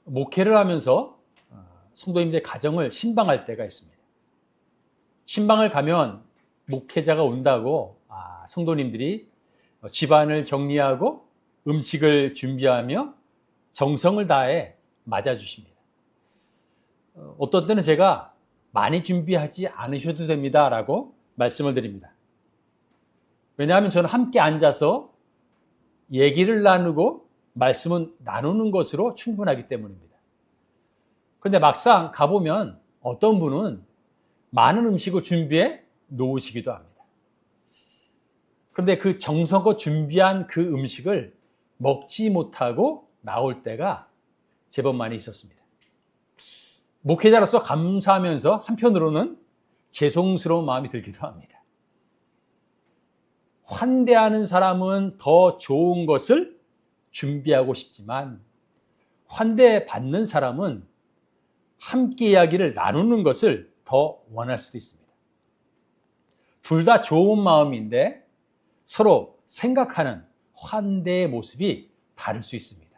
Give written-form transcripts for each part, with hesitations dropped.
목회를 하면서 성도님들의 가정을 신방할 때가 있습니다. 신방을 가면 목회자가 온다고 성도님들이 집안을 정리하고 음식을 준비하며 정성을 다해 맞아주십니다. 어떤 때는 제가 많이 준비하지 않으셔도 됩니다 라고 말씀을 드립니다. 왜냐하면 저는 함께 앉아서 얘기를 나누고 말씀은 나누는 것으로 충분하기 때문입니다. 그런데 막상 가보면 어떤 분은 많은 음식을 준비해 놓으시기도 합니다. 그런데 그 정성껏 준비한 그 음식을 먹지 못하고 나올 때가 제법 많이 있었습니다. 목회자로서 감사하면서 한편으로는 죄송스러운 마음이 들기도 합니다. 환대하는 사람은 더 좋은 것을 준비하고 싶지만 환대받는 사람은 함께 이야기를 나누는 것을 더 원할 수도 있습니다. 둘 다 좋은 마음인데 서로 생각하는 환대의 모습이 다를 수 있습니다.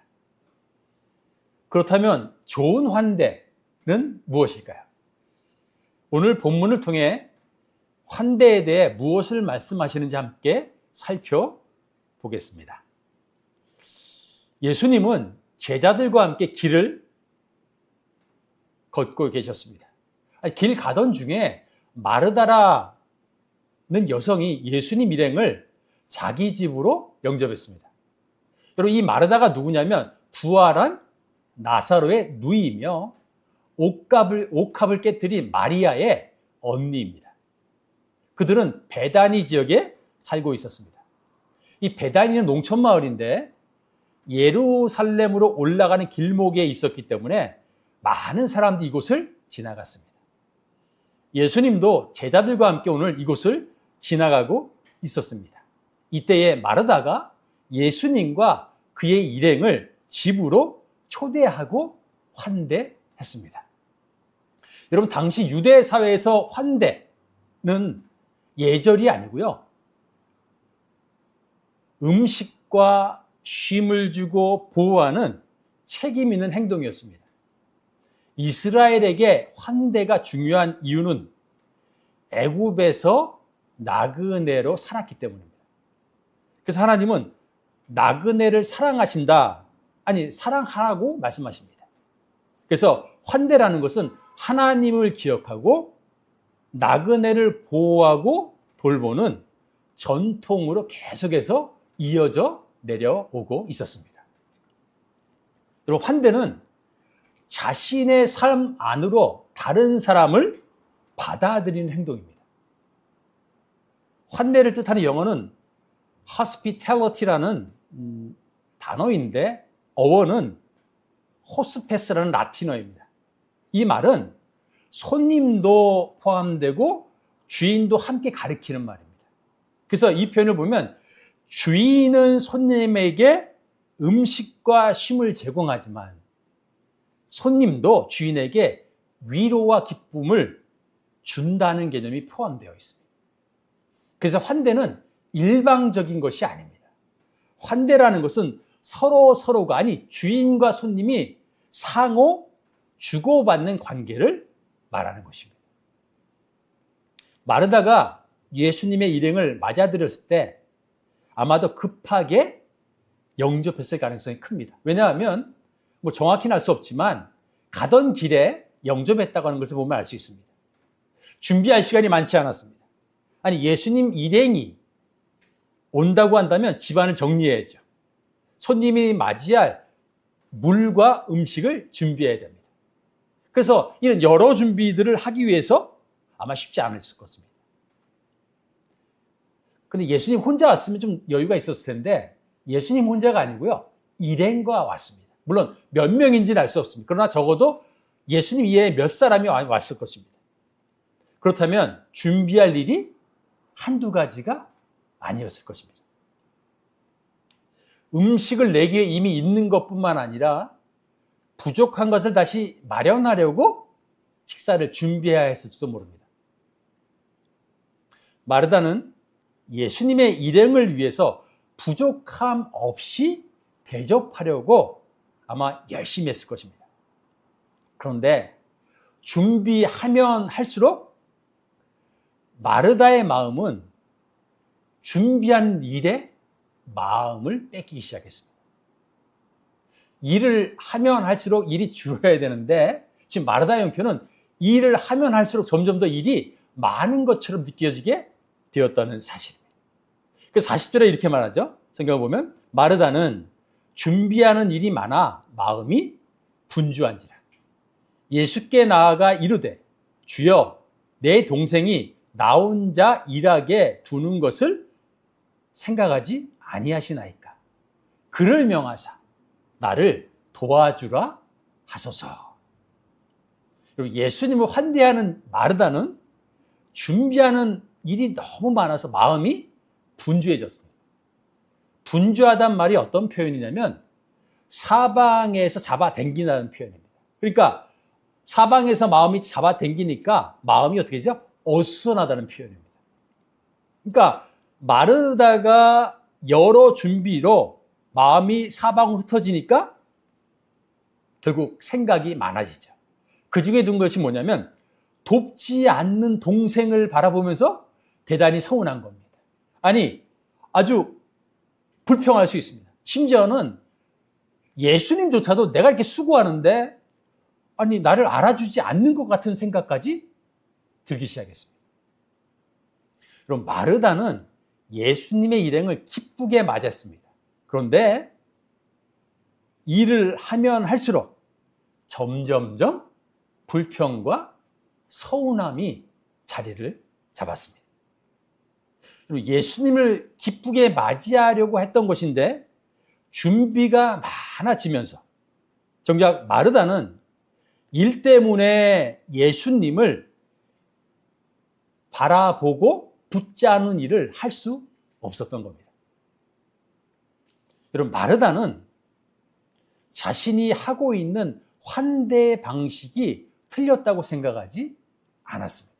그렇다면 좋은 환대는 무엇일까요? 오늘 본문을 통해 환대에 대해 무엇을 말씀하시는지 함께 살펴보겠습니다. 예수님은 제자들과 함께 길을 걷고 계셨습니다. 길 가던 중에 마르다라는 여성이 예수님 일행을 자기 집으로 영접했습니다. 여러분, 이 마르다가 누구냐면 부활한 나사로의 누이이며 옥합을 깨뜨린 마리아의 언니입니다. 그들은 베다니 지역에 살고 있었습니다. 이 베다니는 농촌 마을인데 예루살렘으로 올라가는 길목에 있었기 때문에 많은 사람들이 이곳을 지나갔습니다. 예수님도 제자들과 함께 오늘 이곳을 지나가고 있었습니다. 이때에 마르다가 예수님과 그의 일행을 집으로 초대하고 환대했습니다. 여러분, 당시 유대 사회에서 환대는 예절이 아니고요, 음식과 쉼을 주고 보호하는 책임 있는 행동이었습니다. 이스라엘에게 환대가 중요한 이유는 애굽에서 나그네로 살았기 때문입니다. 그래서 하나님은 나그네를 사랑하신다, 아니 사랑하라고 말씀하십니다. 그래서 환대라는 것은 하나님을 기억하고 나그네를 보호하고 돌보는 전통으로 계속해서 이어져 내려오고 있었습니다. 여러분, 환대는 자신의 삶 안으로 다른 사람을 받아들이는 행동입니다. 환대를 뜻하는 영어는 hospitality라는 단어인데 어원은 호스페스라는 라틴어입니다. 이 말은 손님도 포함되고 주인도 함께 가리키는 말입니다. 그래서 이 표현을 보면 주인은 손님에게 음식과 쉼을 제공하지만 손님도 주인에게 위로와 기쁨을 준다는 개념이 포함되어 있습니다. 그래서 환대는 일방적인 것이 아닙니다. 환대라는 것은 서로가, 아니 주인과 손님이 상호 주고받는 관계를 말하는 것입니다. 마르다가 예수님의 일행을 맞아들였을 때 아마도 급하게 영접했을 가능성이 큽니다. 왜냐하면 정확히는 알 수 없지만 가던 길에 영접했다고 하는 것을 보면 알 수 있습니다. 준비할 시간이 많지 않았습니다. 아니, 예수님 일행이 온다고 한다면 집안을 정리해야죠. 손님이 맞이할 물과 음식을 준비해야 됩니다. 그래서 이런 여러 준비들을 하기 위해서 아마 쉽지 않았을 것입니다. 근데 예수님 혼자 왔으면 좀 여유가 있었을 텐데 예수님 혼자가 아니고요, 일행과 왔습니다. 물론 몇 명인지는 알 수 없습니다. 그러나 적어도 예수님 이외에 몇 사람이 왔을 것입니다. 그렇다면 준비할 일이 한두 가지가 아니었을 것입니다. 음식을 내기 위해 이미 있는 것뿐만 아니라 부족한 것을 다시 마련하려고 식사를 준비해야 했을지도 모릅니다. 마르다는 예수님의 일행을 위해서 부족함 없이 대접하려고 아마 열심히 했을 것입니다. 그런데 준비하면 할수록 마르다의 마음은 준비한 일에 마음을 뺏기기 시작했습니다. 일을 하면 할수록 일이 줄어야 되는데 지금 마르다의 형편은 일을 하면 할수록 점점 더 일이 많은 것처럼 느껴지게 되었다는 사실입니다. 그래서 40절에 이렇게 말하죠. 성경을 보면 마르다는 준비하는 일이 많아 마음이 분주한지라. 예수께 나아가 이르되 주여 내 동생이 나 혼자 일하게 두는 것을 생각하지 아니하시나이까. 그를 명하사 나를 도와주라 하소서. 예수님을 환대하는 마르다는 준비하는 일이 너무 많아서 마음이 분주해졌습니다. 분주하단 말이 어떤 표현이냐면 사방에서 잡아당긴다는 표현입니다. 그러니까 사방에서 마음이 잡아당기니까 마음이 어떻게 되죠? 어수선하다는 표현입니다. 그러니까 마르다가 여러 준비로 마음이 사방으로 흩어지니까 결국 생각이 많아지죠. 그 중에 든 것이 뭐냐면 돕지 않는 동생을 바라보면서 대단히 서운한 겁니다. 아니, 아주 불평할 수 있습니다. 심지어는 예수님조차도 내가 이렇게 수고하는데 아니 나를 알아주지 않는 것 같은 생각까지 들기 시작했습니다. 그럼 마르다는 예수님의 일행을 기쁘게 맞았습니다. 그런데 일을 하면 할수록 점점점 불평과 서운함이 자리를 잡았습니다. 그리고 예수님을 기쁘게 맞이하려고 했던 것인데 준비가 많아지면서 정작 마르다는 일 때문에 예수님을 바라보고 붙잡는 일을 할 수 없었던 겁니다. 여러분, 마르다는 자신이 하고 있는 환대 방식이 틀렸다고 생각하지 않았습니다.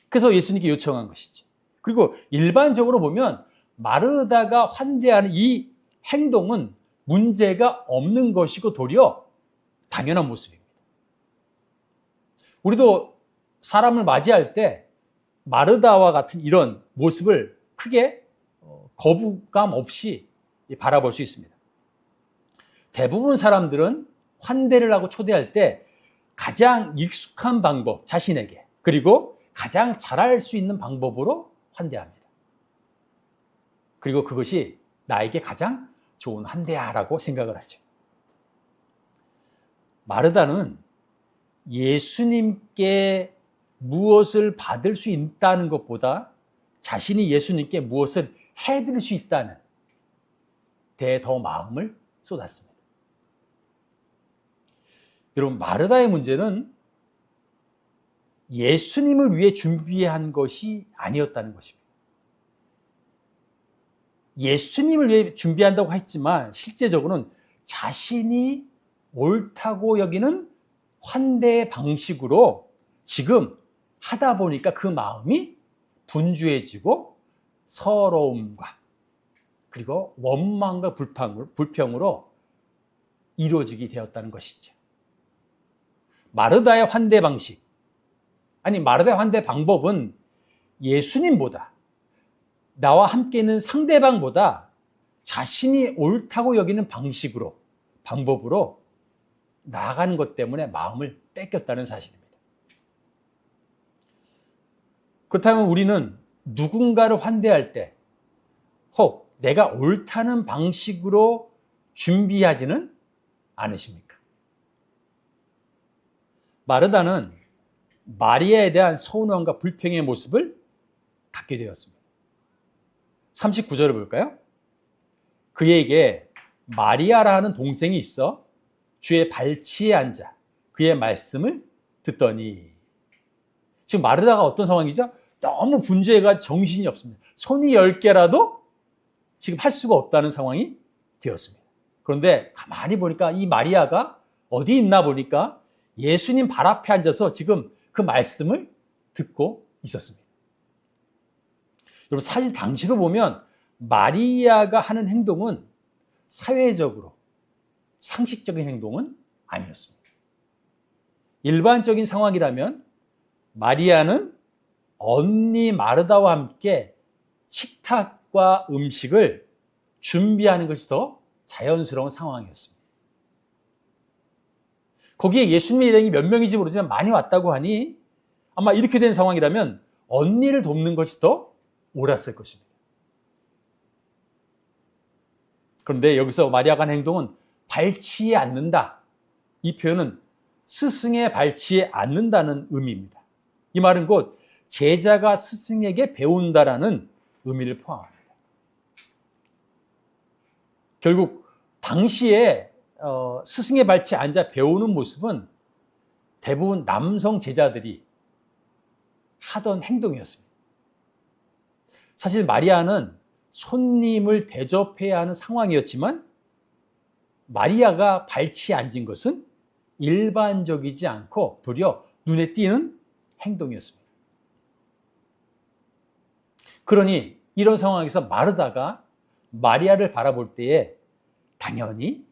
그래서 예수님께 요청한 것이죠. 그리고 일반적으로 보면 마르다가 환대하는 이 행동은 문제가 없는 것이고 도리어 당연한 모습입니다. 우리도 사람을 맞이할 때 마르다와 같은 이런 모습을 크게 거부감 없이 바라볼 수 있습니다. 대부분 사람들은 환대를 하고 초대할 때 가장 익숙한 방법, 자신에게, 그리고 가장 잘할 수 있는 방법으로 환대합니다. 그리고 그것이 나에게 가장 좋은 환대야라고 생각을 하죠. 마르다는 예수님께 무엇을 받을 수 있다는 것보다 자신이 예수님께 무엇을 해드릴 수 있다는 데에 더 마음을 쏟았습니다. 여러분, 마르다의 문제는 예수님을 위해 준비한 것이 아니었다는 것입니다. 예수님을 위해 준비한다고 했지만 실제적으로는 자신이 옳다고 여기는 환대의 방식으로 지금 하다 보니까 그 마음이 분주해지고 서러움과 그리고 원망과 불평으로 이루어지게 되었다는 것이죠. 마르다의 환대 방식, 아니 마르다의 환대 방법은 예수님보다 나와 함께 있는 상대방보다 자신이 옳다고 여기는 방식으로, 방법으로 나아가는 것 때문에 마음을 뺏겼다는 사실입니다. 그렇다면 우리는 누군가를 환대할 때 혹 내가 옳다는 방식으로 준비하지는 않으십니까? 마르다는 마리아에 대한 서운함과 불평의 모습을 갖게 되었습니다. 39절을 볼까요? 그에게 마리아라는 동생이 있어 주의 발치에 앉아 그의 말씀을 듣더니. 지금 마르다가 어떤 상황이죠? 너무 분주해가지고 정신이 없습니다. 손이 10개라도 지금 할 수가 없다는 상황이 되었습니다. 그런데 가만히 보니까 이 마리아가 어디 있나 보니까 예수님 발 앞에 앉아서 지금 그 말씀을 듣고 있었습니다. 여러분, 사실 당시로 보면 마리아가 하는 행동은 사회적으로 상식적인 행동은 아니었습니다. 일반적인 상황이라면 마리아는 언니 마르다와 함께 식탁과 음식을 준비하는 것이 더 자연스러운 상황이었습니다. 거기에 예수님의 일행이 몇 명인지 모르지만 많이 왔다고 하니 아마 이렇게 된 상황이라면 언니를 돕는 것이 더 옳았을 것입니다. 그런데 여기서 마리아가 한 행동은 발치에 앉는다. 이 표현은 스승에 발치에 앉는다는 의미입니다. 이 말은 곧 제자가 스승에게 배운다라는 의미를 포함합니다. 결국 당시에 스승의 발치에 앉아 배우는 모습은 대부분 남성 제자들이 하던 행동이었습니다. 사실 마리아는 손님을 대접해야 하는 상황이었지만 마리아가 발치에 앉은 것은 일반적이지 않고 도리어 눈에 띄는 행동이었습니다. 그러니 이런 상황에서 마르다가 마리아를 바라볼 때에 당연히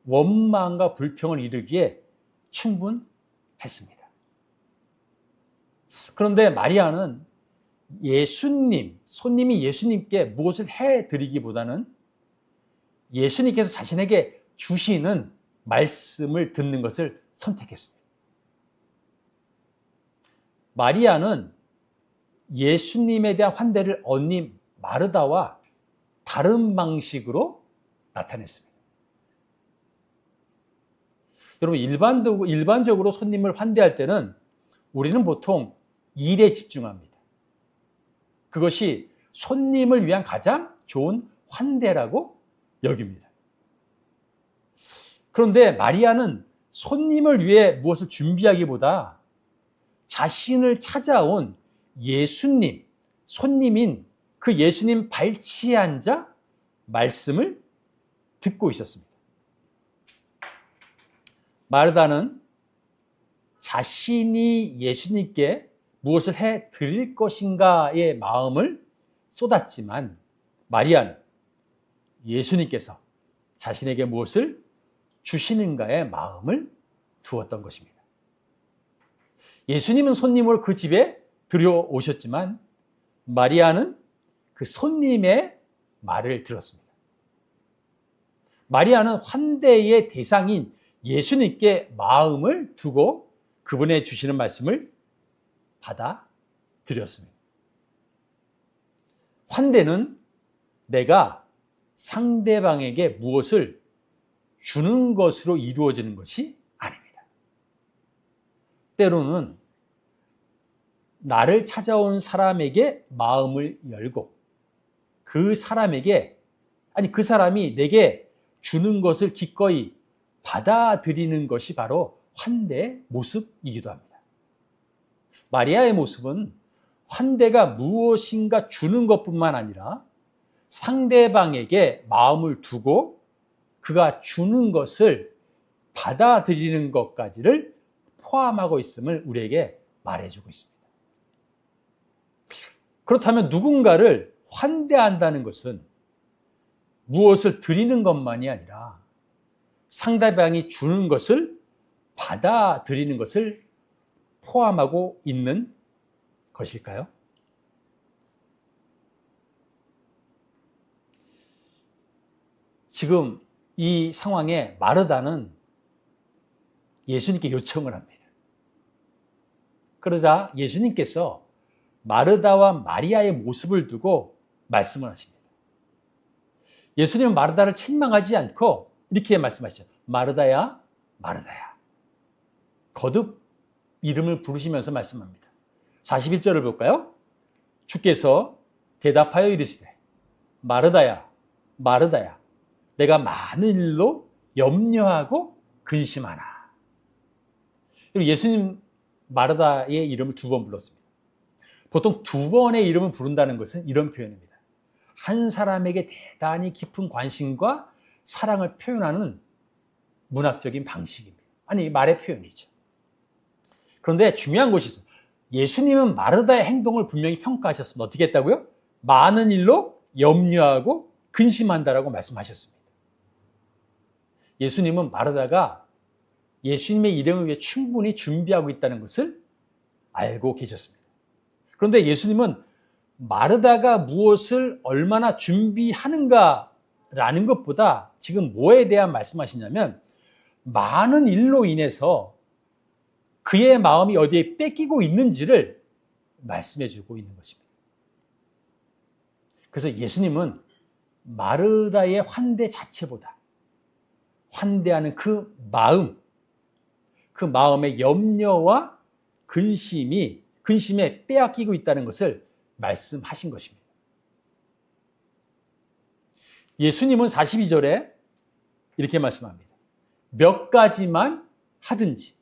원망과 불평을 이르기에 충분했습니다. 그런데 마리아는 손님이 예수님께 무엇을 해드리기보다는 예수님께서 자신에게 주시는 말씀을 듣는 것을 선택했습니다. 마리아는 예수님에 대한 환대를 언니 마르다와 다른 방식으로 나타냈습니다. 여러분, 일반적으로 손님을 환대할 때는 우리는 보통 일에 집중합니다. 그것이 손님을 위한 가장 좋은 환대라고 여깁니다. 그런데 마리아는 손님을 위해 무엇을 준비하기보다 자신을 찾아온 예수님, 손님인 그 예수님 발치에 앉아 말씀을 듣고 있었습니다. 마르다는 자신이 예수님께 무엇을 해 드릴 것인가의 마음을 쏟았지만 마리아는 예수님께서 자신에게 무엇을 주시는가의 마음을 두었던 것입니다. 예수님은 손님으로 그 집에 들여오셨지만 마리아는 그 손님의 말을 들었습니다. 마리아는 환대의 대상인 예수님께 마음을 두고 그분의 주시는 말씀을 받아들였습니다. 환대는 내가 상대방에게 무엇을 주는 것으로 이루어지는 것이 아닙니다. 때로는 나를 찾아온 사람에게 마음을 열고 그 사람이 내게 주는 것을 기꺼이 받아들이는 것이 바로 환대의 모습이기도 합니다. 마리아의 모습은 환대가 무엇인가 주는 것뿐만 아니라 상대방에게 마음을 두고 그가 주는 것을 받아들이는 것까지를 포함하고 있음을 우리에게 말해주고 있습니다. 그렇다면 누군가를 환대한다는 것은 무엇을 드리는 것만이 아니라 상대방이 주는 것을 받아들이는 것을 포함하고 있는 것일까요? 지금 이 상황에 마르다는 예수님께 요청을 합니다. 그러자 예수님께서 마르다와 마리아의 모습을 두고 말씀을 하십니다. 예수님은 마르다를 책망하지 않고 이렇게 말씀하시죠. 마르다야, 마르다야. 거듭 이름을 부르시면서 말씀합니다. 41절을 볼까요? 주께서 대답하여 이르시되 마르다야, 마르다야. 내가 많은 일로 염려하고 근심하나. 예수님 마르다의 이름을 2번 불렀습니다. 보통 2번의 이름을 부른다는 것은 이런 표현입니다. 한 사람에게 대단히 깊은 관심과 사랑을 표현하는 문학적인 방식입니다. 아니, 말의 표현이죠. 그런데 중요한 것이 있습니다. 예수님은 마르다의 행동을 분명히 평가하셨습니다. 어떻게 했다고요? 많은 일로 염려하고 근심한다라고 말씀하셨습니다. 예수님은 마르다가 예수님의 일행을 위해 충분히 준비하고 있다는 것을 알고 계셨습니다. 그런데 예수님은 마르다가 무엇을 얼마나 준비하는가라는 것보다 지금 뭐에 대한 말씀하시냐면 많은 일로 인해서 그의 마음이 어디에 뺏기고 있는지를 말씀해 주고 있는 것입니다. 그래서 예수님은 마르다의 환대 자체보다 환대하는 그 마음의 염려와 근심에 빼앗기고 있다는 것을 말씀하신 것입니다. 예수님은 42절에 이렇게 말씀합니다. 몇 가지만 하든지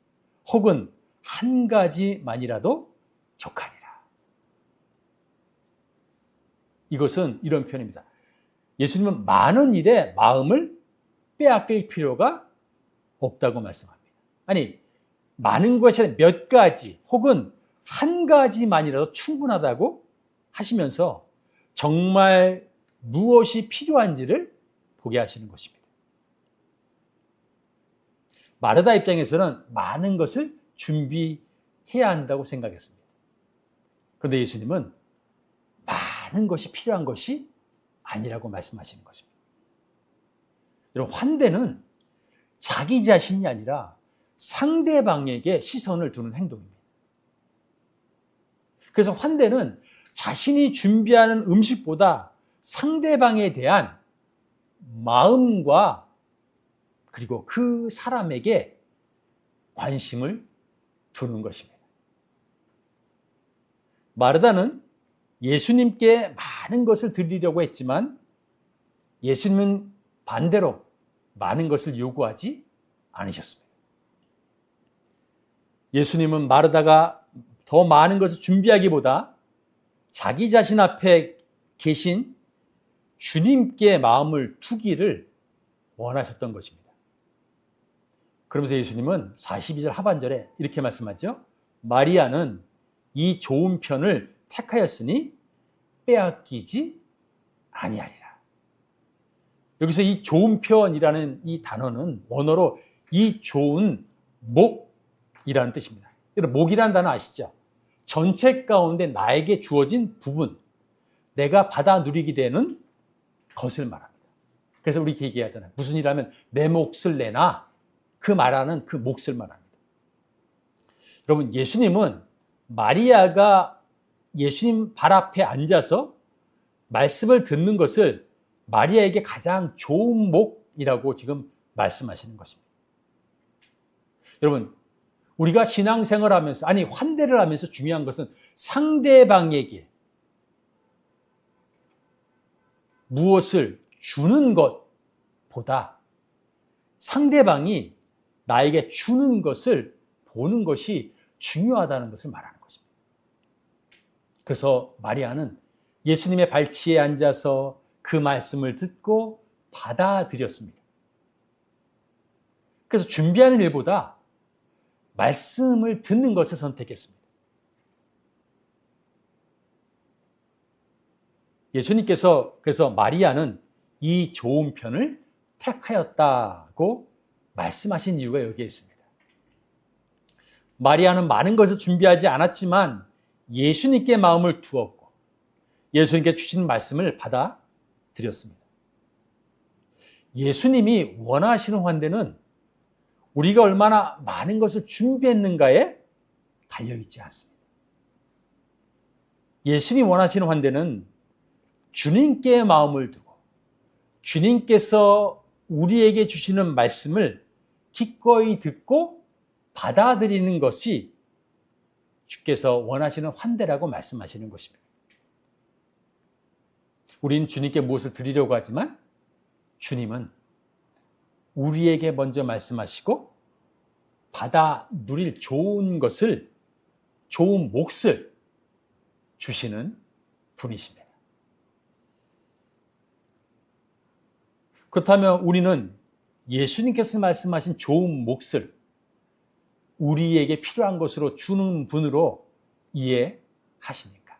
혹은 한 가지만이라도 족하리라. 이것은 이런 표현입니다. 예수님은 많은 일에 마음을 빼앗길 필요가 없다고 말씀합니다. 아니, 많은 것이 아니라 몇 가지 혹은 한 가지만이라도 충분하다고 하시면서 정말 무엇이 필요한지를 보게 하시는 것입니다. 마르다 입장에서는 많은 것을 준비해야 한다고 생각했습니다. 그런데 예수님은 많은 것이 필요한 것이 아니라고 말씀하시는 것입니다. 여러분, 환대는 자기 자신이 아니라 상대방에게 시선을 두는 행동입니다. 그래서 환대는 자신이 준비하는 음식보다 상대방에 대한 마음과 그리고 그 사람에게 관심을 두는 것입니다. 마르다는 예수님께 많은 것을 드리려고 했지만 예수님은 반대로 많은 것을 요구하지 않으셨습니다. 예수님은 마르다가 더 많은 것을 준비하기보다 자기 자신 앞에 계신 주님께 마음을 두기를 원하셨던 것입니다. 그러면서 예수님은 42절 하반절에 이렇게 말씀하죠. 마리아는 이 좋은 편을 택하였으니 빼앗기지 아니하리라. 여기서 이 좋은 편이라는 이 단어는 원어로 이 좋은 목이라는 뜻입니다. 목이라는 단어 아시죠? 전체 가운데 나에게 주어진 부분, 내가 받아 누리게 되는 것을 말합니다. 그래서 우리 얘기하잖아요. 무슨 일 하면 내 몫을 내나, 그 말하는 그 몫을 말합니다. 여러분, 예수님은 마리아가 예수님 발 앞에 앉아서 말씀을 듣는 것을 마리아에게 가장 좋은 목이라고 지금 말씀하시는 것입니다. 여러분, 우리가 신앙생활을 하면서, 아니 환대를 하면서 중요한 것은 상대방에게 무엇을 주는 것보다 상대방이 나에게 주는 것을 보는 것이 중요하다는 것을 말하는 것입니다. 그래서 마리아는 예수님의 발치에 앉아서 그 말씀을 듣고 받아들였습니다. 그래서 준비하는 일보다 말씀을 듣는 것을 선택했습니다. 예수님께서 그래서 마리아는 이 좋은 편을 택하였다고 말씀하신 이유가 여기에 있습니다. 마리아는 많은 것을 준비하지 않았지만 예수님께 마음을 두었고 예수님께 주신 말씀을 받아들였습니다. 예수님이 원하시는 환대는 우리가 얼마나 많은 것을 준비했는가에 달려있지 않습니다. 예수님이 원하시는 환대는 주님께 마음을 두고 주님께서 우리에게 주시는 말씀을 기꺼이 듣고 받아들이는 것이 주께서 원하시는 환대라고 말씀하시는 것입니다. 우리는 주님께 무엇을 드리려고 하지만 주님은 우리에게 먼저 말씀하시고 받아 누릴 좋은 것을, 좋은 몫을 주시는 분이십니다. 그렇다면 우리는 예수님께서 말씀하신 좋은 몫을 우리에게 필요한 것으로 주는 분으로 이해하십니까?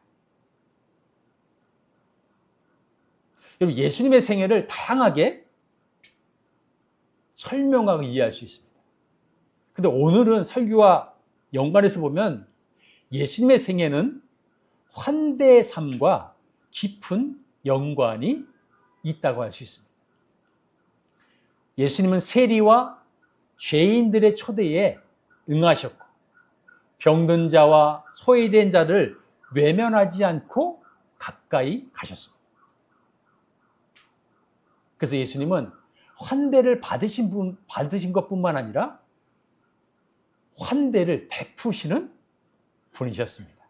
여러분, 예수님의 생애를 다양하게 설명하고 이해할 수 있습니다. 근데 오늘은 설교와 연관해서 보면 예수님의 생애는 환대의 삶과 깊은 연관이 있다고 할 수 있습니다. 예수님은 세리와 죄인들의 초대에 응하셨고 병든 자와 소외된 자를 외면하지 않고 가까이 가셨습니다. 그래서 예수님은 환대를 받으신 것뿐만 아니라 환대를 베푸시는 분이셨습니다.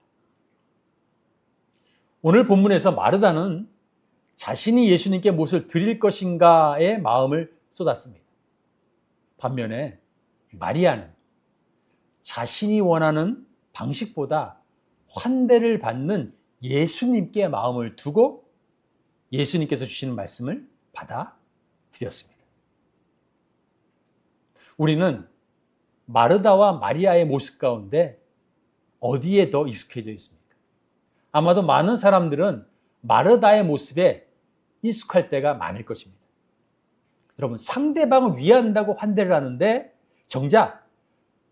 오늘 본문에서 마르다는 자신이 예수님께 무엇을 드릴 것인가의 마음을 쏟았습니다. 반면에 마리아는 자신이 원하는 방식보다 환대를 받는 예수님께 마음을 두고 예수님께서 주시는 말씀을 받아들였습니다. 우리는 마르다와 마리아의 모습 가운데 어디에 더 익숙해져 있습니까? 아마도 많은 사람들은 마르다의 모습에 익숙할 때가 많을 것입니다. 여러분, 상대방을 위한다고 환대를 하는데 정작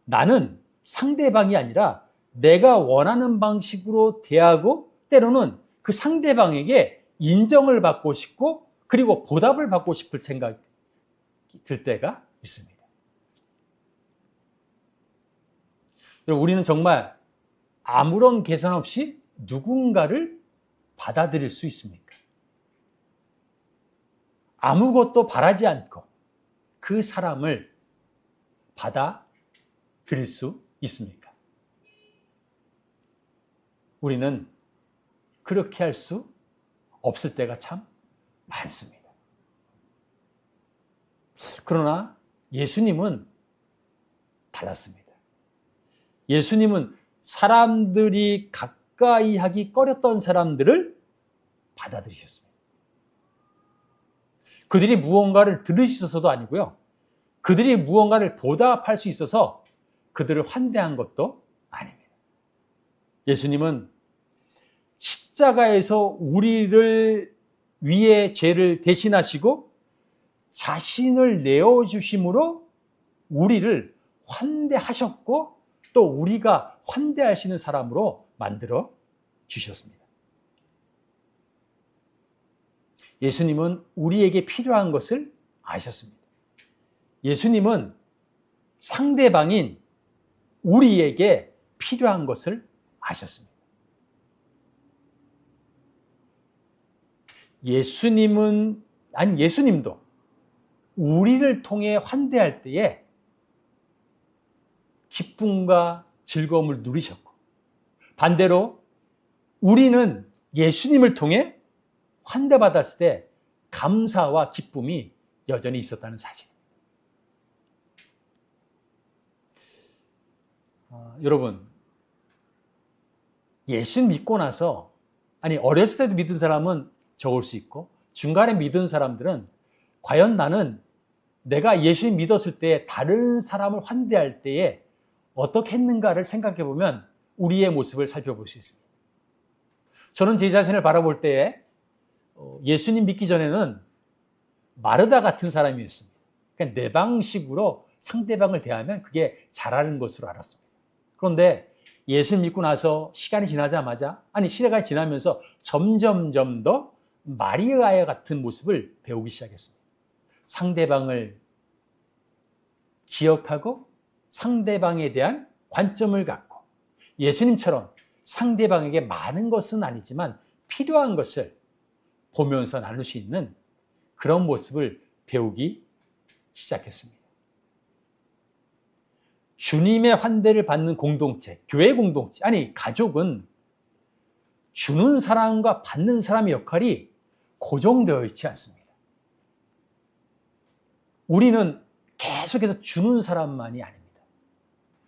나는 상대방이 아니라 내가 원하는 방식으로 대하고 때로는 그 상대방에게 인정을 받고 싶고 그리고 보답을 받고 싶을 생각이 들 때가 있습니다. 우리는 정말 아무런 계산 없이 누군가를 받아들일 수 있습니까? 아무것도 바라지 않고 그 사람을 받아들일 수 있습니까? 우리는 그렇게 할 수 없을 때가 참 많습니다. 그러나 예수님은 달랐습니다. 예수님은 사람들이 가까이 하기 꺼렸던 사람들을 받아들이셨습니다. 그들이 무언가를 들으셔서도 아니고요. 그들이 무언가를 보답할 수 있어서 그들을 환대한 것도 아닙니다. 예수님은 십자가에서 우리를 위해 죄를 대신하시고 자신을 내어주심으로 우리를 환대하셨고 또 우리가 환대할 수 있는 사람으로 만들어 주셨습니다. 예수님은 우리에게 필요한 것을 아셨습니다. 예수님은 상대방인 우리에게 필요한 것을 아셨습니다. 예수님도 우리를 통해 환대할 때에 기쁨과 즐거움을 누리셨고 반대로 우리는 예수님을 통해 환대받았을 때 감사와 기쁨이 여전히 있었다는 사실입니다. 여러분, 예수 믿고 나서 어렸을 때도 믿은 사람은 적을 수 있고 중간에 믿은 사람들은 과연 나는 내가 예수님 믿었을 때 다른 사람을 환대할 때에 어떻게 했는가를 생각해 보면 우리의 모습을 살펴볼 수 있습니다. 저는 제 자신을 바라볼 때에 예수님 믿기 전에는 마르다 같은 사람이었습니다. 그러니까 내 방식으로 상대방을 대하면 그게 잘하는 것으로 알았습니다. 그런데 예수님 믿고 나서 시간이 지나자마자 시대가 지나면서 점점 더 마리아와 같은 모습을 배우기 시작했습니다. 상대방을 기억하고 상대방에 대한 관점을 갖고 예수님처럼 상대방에게 많은 것은 아니지만 필요한 것을 보면서 나눌 수 있는 그런 모습을 배우기 시작했습니다. 주님의 환대를 받는 공동체, 교회 공동체, 가족은 주는 사람과 받는 사람의 역할이 고정되어 있지 않습니다. 우리는 계속해서 주는 사람만이 아닙니다.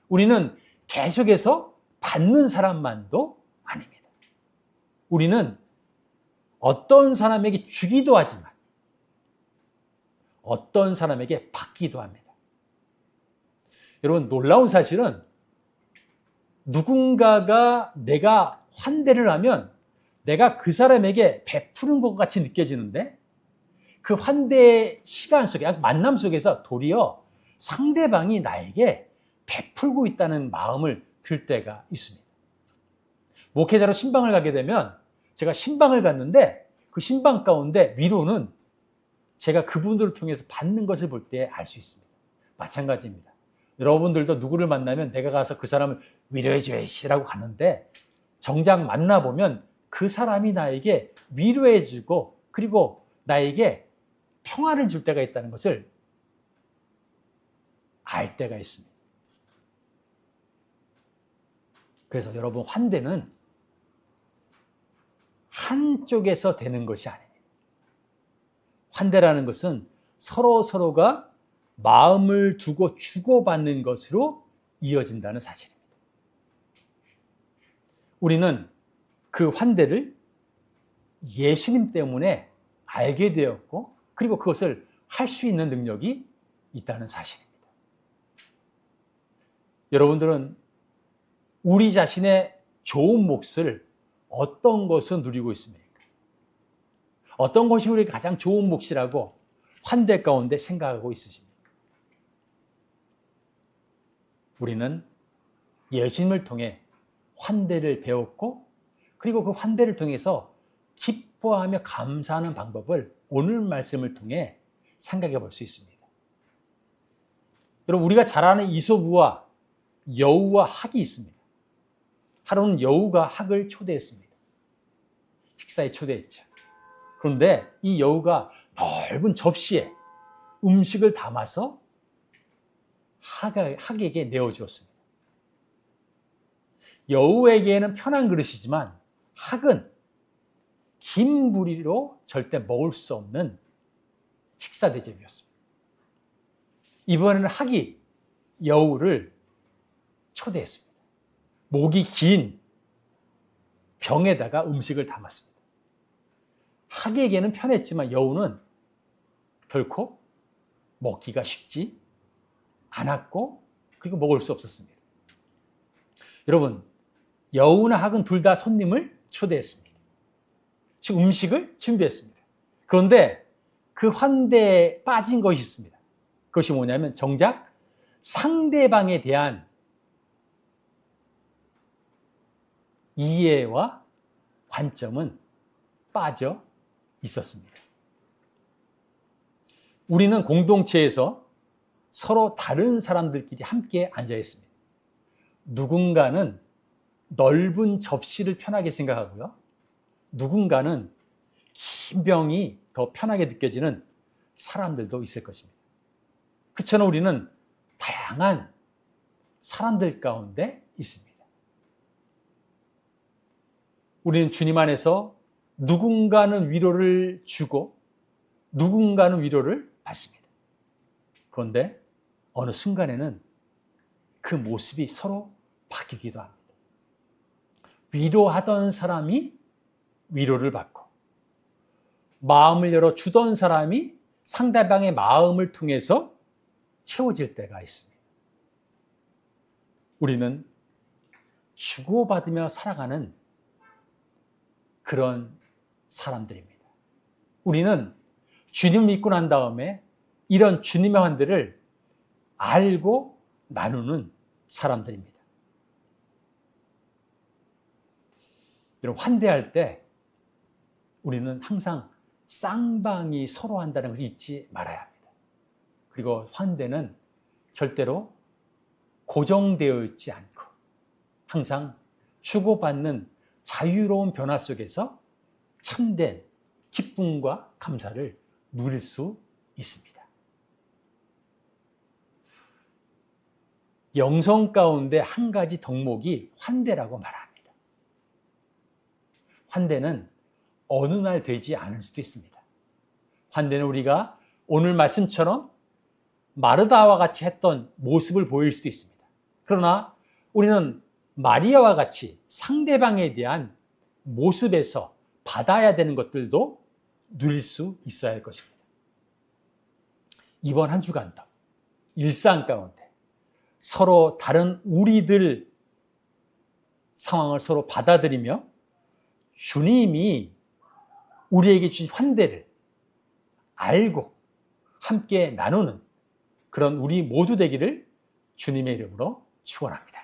우리는 계속해서 받는 사람만도 아닙니다. 우리는 어떤 사람에게 주기도 하지만 어떤 사람에게 받기도 합니다. 여러분, 놀라운 사실은 누군가가 내가 환대를 하면 내가 그 사람에게 베푸는 것 같이 느껴지는데 그 환대의 시간 속에, 만남 속에서 도리어 상대방이 나에게 베풀고 있다는 마음을 들 때가 있습니다. 목회자로 신방을 가게 되면 제가 신방을 갔는데 그 신방 가운데 위로는 제가 그분들을 통해서 받는 것을 볼 때 알 수 있습니다. 마찬가지입니다. 여러분들도 누구를 만나면 내가 가서 그 사람을 위로해줘야지라고 가는데 정작 만나보면 그 사람이 나에게 위로해주고 그리고 나에게 평안을 줄 때가 있다는 것을 알 때가 있습니다. 그래서 여러분, 환대는 한쪽에서 되는 것이 아닙니다. 환대라는 것은 서로가 마음을 두고 주고받는 것으로 이어진다는 사실입니다. 우리는 그 환대를 예수님 때문에 알게 되었고 그리고 그것을 할 수 있는 능력이 있다는 사실입니다. 여러분들은 우리 자신의 좋은 몫을 어떤 것을 누리고 있습니까? 어떤 것이 우리가 가장 좋은 몫이라고 환대 가운데 생각하고 있으십니까? 우리는 예수님을 통해 환대를 배웠고 그리고 그 환대를 통해서 기뻐하며 감사하는 방법을 오늘 말씀을 통해 생각해 볼 수 있습니다. 여러분, 우리가 잘 아는 이솝우와 여우와 학이 있습니다. 하루는 여우가 학을 초대했습니다. 식사에 초대했죠. 그런데 이 여우가 넓은 접시에 음식을 담아서 학에게 내어주었습니다. 여우에게는 편한 그릇이지만 학은 긴 부리로 절대 먹을 수 없는 식사 대접이었습니다. 이번에는 학이 여우를 초대했습니다. 목이 긴 병에다가 음식을 담았습니다. 학에게는 편했지만 여우는 결코 먹기가 쉽지 않았고 그리고 먹을 수 없었습니다. 여러분, 여우나 학은 둘 다 손님을 초대했습니다. 즉 음식을 준비했습니다. 그런데 그 환대에 빠진 것이 있습니다. 그것이 뭐냐면 정작 상대방에 대한 이해와 관점은 빠져 있었습니다. 우리는 공동체에서 서로 다른 사람들끼리 함께 앉아 있습니다. 누군가는 넓은 접시를 편하게 생각하고요. 누군가는 긴 병이 더 편하게 느껴지는 사람들도 있을 것입니다. 그처럼 우리는 다양한 사람들 가운데 있습니다. 우리는 주님 안에서 누군가는 위로를 주고 누군가는 위로를 받습니다. 그런데 어느 순간에는 그 모습이 서로 바뀌기도 합니다. 위로하던 사람이 위로를 받고 마음을 열어 주던 사람이 상대방의 마음을 통해서 채워질 때가 있습니다. 우리는 주고받으며 살아가는 그런 사람들입니다. 우리는 주님 믿고 난 다음에 이런 주님의 환대를 알고 나누는 사람들입니다. 여러분, 환대할 때 우리는 항상 쌍방이 서로 한다는 것을 잊지 말아야 합니다. 그리고 환대는 절대로 고정되어 있지 않고 항상 주고받는 자유로운 변화 속에서 참된 기쁨과 감사를 누릴 수 있습니다. 영성 가운데 한 가지 덕목이 환대라고 말합니다. 환대는 어느 날 되지 않을 수도 있습니다. 환대는 우리가 오늘 말씀처럼 마르다와 같이 했던 모습을 보일 수도 있습니다. 그러나 우리는 마리아와 같이 상대방에 대한 모습에서 받아야 되는 것들도 누릴 수 있어야 할 것입니다. 이번 한 주간도 일상 가운데 서로 다른 우리들 상황을 서로 받아들이며 주님이 우리에게 주신 환대를 알고 함께 나누는 그런 우리 모두 되기를 주님의 이름으로 축원합니다.